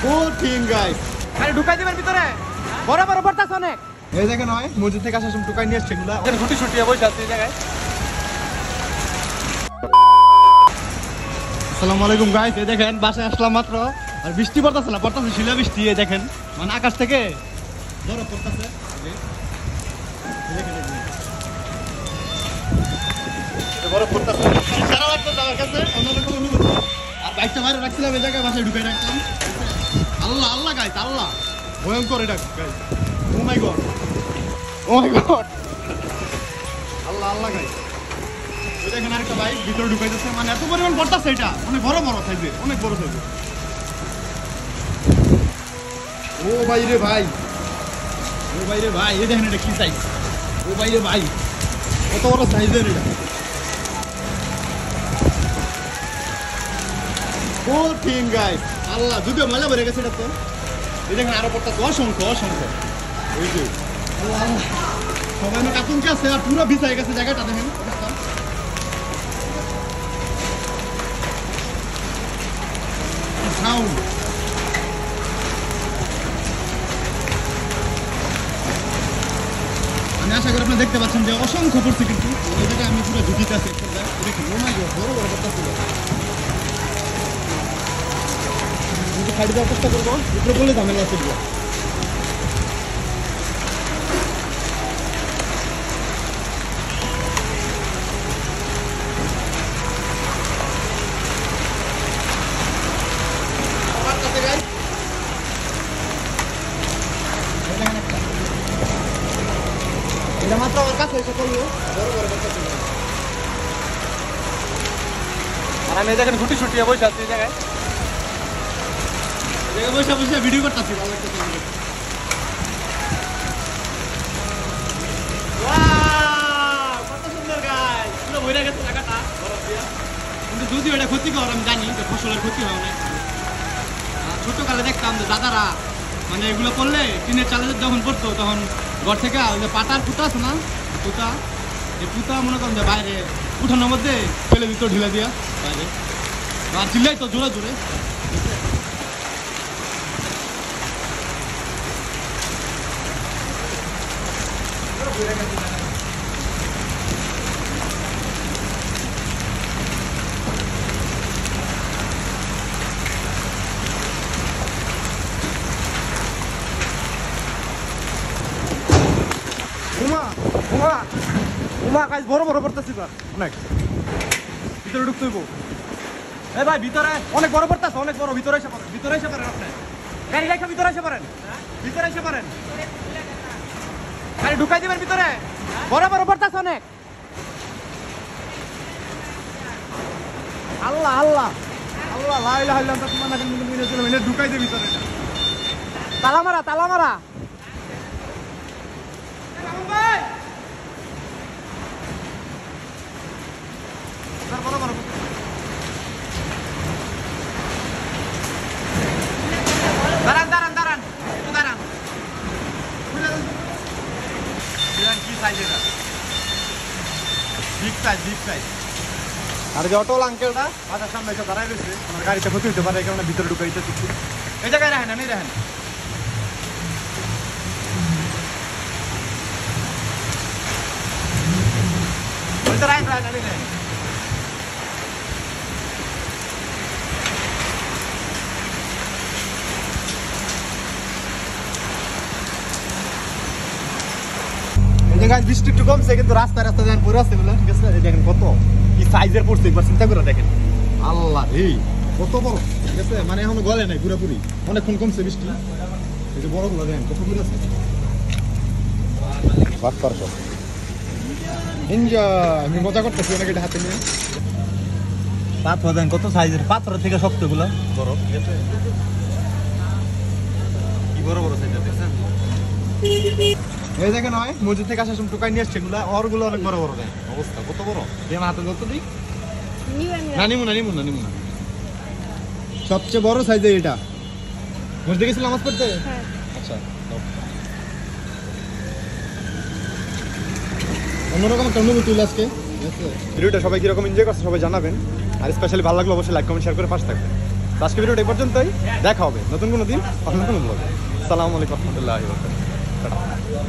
কঠিন গাইস। আরে ঢুকাই দিবেন ভিতরে, বড় বড় পড়তাছ অনেক। এই দেখেন হয় মসজিদ থেকে আসার সময় টুকাই নিয়ে আসছে এগুলা। এখানে গুটি শুটিয়ে বসে আছে এই জায়গায়। আসসালামু আলাইকুম গাইস। এই দেখেন বাসায় আসলাম মাত্র, আর বৃষ্টি পড়তেছে না, পড়তেছে শিলা বৃষ্টি। এই দেখেন মানে আকাশ থেকে বরফ পড়তেছে। বরফ পড়তেছে, সারা লাগতেছে আমার কাছে অন্যরকম অনুভূতি। আর বাইকটা বাইরে রাখছিলাম এই জায়গায়, বাসায় ঢুকাই রাখলাম। আল্লাহ আল্লাহ গাইস, আল্লাহ ভয়ঙ্কর এটা গাইস। ও মাই গড, ও মাই গড, আল্লাহ আল্লাহ গাইস। এই দেখেন আরেকটা বাইক ভিতরে ঢুকাইতেছে, মানে এত পরিমাণ পড়তেছে, এটা অনেক বড় বড় সাইজের, অনেক বড় সাইজের। ও ভাই রে ভাই, ও ভাই রে ভাই, এই দেখেন এটা কি সাইজ। ও ভাই রে ভাই, কত বড় সাইজের এটা। কঠিন গাইস, আল্লাহ যদিও মজা বেড়ে গেছে এটা তো। এই দেখেন আরো পড়তেছে অসংখ্য অসংখ্য। ওই যে আল্লাহ আল্লাহ, সবাই অনেক আতঙ্কে আছে, আর পুরো ভিজে গেছে জায়গাটা। দেখেন সাউন্ড, আমি আশা করি আপনারা দেখতে পাচ্ছেন যে অসংখ্য পড়ছে, কিন্তু এই জায়গায় আমি পুরো ঝুঁকিতে আছি। দেখুন ও মাই গড, বড় বড় কথা ছিল। সাইড দেওয়ার চেষ্টা করবো, উপরে বলে ঝামেলা আছে। এটা মাত্র আমার কাছে এসে করলো, বড় বড় কথা ছিল। আর আমি এই দেখেন গুটি শুটিয়ে বসে আছি এই জায়গায়। বসে বসে ভিডিও করতেছি। কত সুন্দর গাইস, পুরো ভরে গেছে জায়গাটা বরফ দিয়া। কিন্তু যদিও এটা ক্ষতিকর, আমি জানি যে ফসলের ক্ষতি হয় অনেক। ছোটকালে দেখতাম যে দাদারা মানে এগুলো করলে টিনের চালে যখন পড়তো, তখন ঘর থেকে ওই যে পাতার পুতা আছে না, পুতা, এই পুতা মনে করেন যে বাইরে উঠানোর মধ্যে ফেলে দিত, ঢিলা দিয়া বাইরে, আর চিল্লাই তো জোরে জোরে। উমা উমা উমা গাইস, বড় বড় পড়তাছি তো অনেক। ভিতরে ঢুকতে হইব। এই ভাই ভিতরে অনেক বড় পড়তাছে, অনেক বড়। ভিতরে এসে পড়েন, ভিতরে এসে পড়েন। আপনি গাড়ি রাখা ভিতরে এসে পড়েন, ভিতরে এসে পড়েন। গাড়ি ঢুকাই দিবেন ভিতরে, বড় বড় পড়তাছে অনেক। আল্লাহ আল্লাহ আল্লাহ, লা ইলাহা ইল্লাল্লাহ মুহাম্মাদুর রাসূলুল্লাহ। এটা ঢুকাই দে ভিতরে, তালা মারা, তালা মারা। দাঁড়ান দাঁড়ান দাঁড়ান দাঁড়ান, কি সাইজ এটা? Big size, big size. আর যে অটো আঙ্কেলটা বাসার সামনে এসে দাঁড়াই রয়েছে, আমার গাড়িতে ক্ষতি হতে পারে, এই কারণে ভিতরে ঢুকাইতে দিচ্ছি। এই জায়গায় রাখেন, আমি রাখেন। ভিতরে রাখেন, রাখেন, আমি রাখেন। বৃষ্টি একটু কমছে, কিন্তু রাস্তায় রাস্তায় দেখেন পরে আসছে বলে, ঠিক আছে। দেখেন কত কি সাইজের পড়ছে, একবার চিন্তা করে দেখেন। আল্লাহ এই কত বড়, ঠিক আছে। মানে এখনো গলে নাই পুরোপুরি, অনেকক্ষণ কমছে বৃষ্টি। এই যে বড়গুলো দেখেন কত দূর আছে। আমি মজা করতেছি অনেক এটা হাতে নিয়ে। পাথর দেখেন কত সাইজের, পাথরের থেকে শক্ত গুলো বড়, ঠিক আছে। কি বড় বড় সাইজের দেখছেন। এই দেখেন হয় মসজিদ থেকে আসার সময় টুকাই নিয়ে আসছে এগুলা, ওরগুলো অনেক বড় বড় দেয়। অবস্থা কত বড়, দিয়ে হাতে ধরতে দিই। না নিমু না, নিমু না, নিমু না। সবচেয়ে বড় সাইজের এটা। মসজিদে গেছিল নামাজ পড়তে? আচ্ছা, অন্যরকম একটা অনুভূতি হলো আজকে। ভিডিওটা সবাই কিরকম এনজয় করছে সবাই জানাবেন, আর স্পেশালি ভালো লাগলো অবশ্যই লাইক কমেন্ট শেয়ার করে পাশে থাকবেন। তো আজকে ভিডিওটা এই পর্যন্তই, দেখা হবে নতুন কোনো দিন অন্য কোনো ব্লগে। আসসালামু আলাইকুম রহমতুল্লাহি ওয়া বারাকাতুহু।